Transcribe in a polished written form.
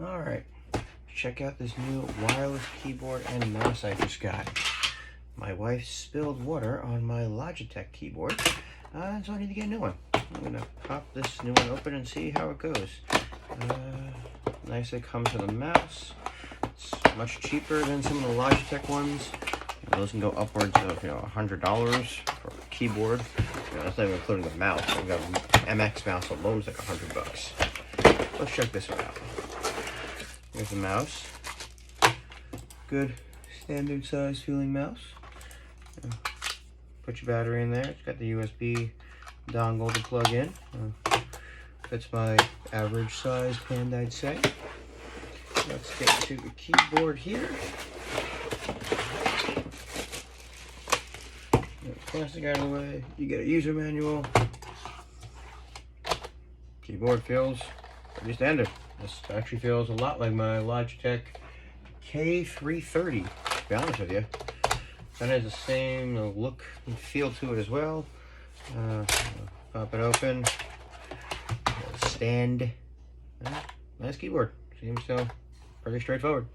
Alright, check out this new wireless keyboard and mouse I just got. My wife spilled water on my Logitech keyboard, so I need to get a new one. I'm going to pop this new one open and see how it goes. Nice, it comes with a mouse. It's much cheaper than some of the Logitech ones. Those can go upwards of $100 for a keyboard. That's not even including the mouse. I've got an MX mouse alone, it's like $100. Let's check this one out. Here's the mouse. Good standard size feeling mouse. Put your battery in there. It's got the USB dongle to plug in. Fits my average sized hand, I'd say. Let's get to the keyboard here. Plastic out of the way. You get a user manual. Keyboard feels pretty standard. This actually feels a lot like my Logitech K330, to be honest with you. Kind of has the same look and feel to it as well. Pop it open. Stand. Nice keyboard. Seems pretty straightforward.